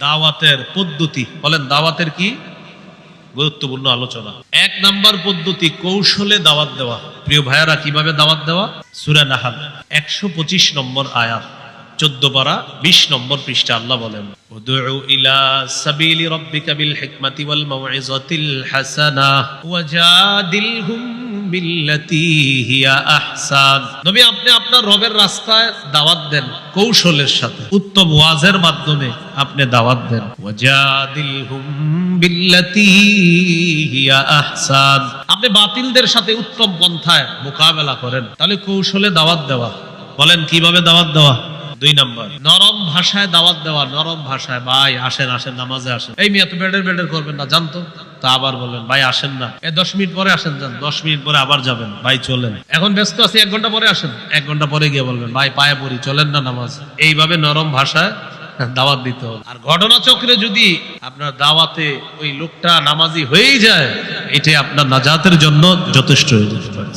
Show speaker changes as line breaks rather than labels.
দাওয়াতের পদ্ধতি, বলেন দাওয়াতের কি গুরুত্বপূর্ণ আলোচনা। 1 নাম্বার পদ্ধতি কৌশলে দাওয়াত দেওয়া। প্রিয় ভাইয়ারা, কিভাবে দাওয়াত দেওয়া? সূরা নাহল 125 নম্বর আয়াত, 14 পারা 20 নম্বর পৃষ্ঠা আল্লাহ বলেন, উদউ ইলা সাবিলি রাব্বিকা বিল হিকমাতি ওয়াল মাউইযাতিল হাসানাহ ওয়াজাদিলহুম বিল্লাতী হিয়া আহসান। নবী, আপনি আপনার রবের রাস্তায় দাওয়াত দেন কৌশলের সাথে, উত্তম ওয়াজের মাধ্যমে আপনি দাওয়াত দেন। ওয়াজাদিলহুম বিল্লাতী হিয়া আহসান, আপনি বাতিলদের সাথে উত্তম পন্থায় মোকাবেলা করেন। তাহলে কৌশলে দাওয়াত দেওয়া। বলেন কিভাবে দাওয়াত দেওয়া? 2 নাম্বার, নরম ভাষায় দাওয়াত দেওয়া। নরম ভাষায়, ভাই আসেন আসেন নামাজে আসেন। এই মিয়া তো বেডের করবেন না, জানতো তা আবার বলেন ভাই আসেন না, 10 মিনিট পরে আসেন, যান 10 মিনিট পরে আবার যাবেন, ভাই চলেন, এখন ব্যস্ত আছি 1 ঘন্টা পরে আসেন, 1 ঘন্টা পরে গিয়ে বলবেন ভাই পায়ে পড়ি, চলেন না নামাজ। এইভাবে নরম ভাষায় দাওয়াত দিতে হবে। আর ঘটনাচক্রে যদি আপনার দাওয়াতে ওই লোকটা নামাজি হয়েই যায়, এটা আপনার নাজাতের জন্য যথেষ্ট হয়ে যেতে পারে।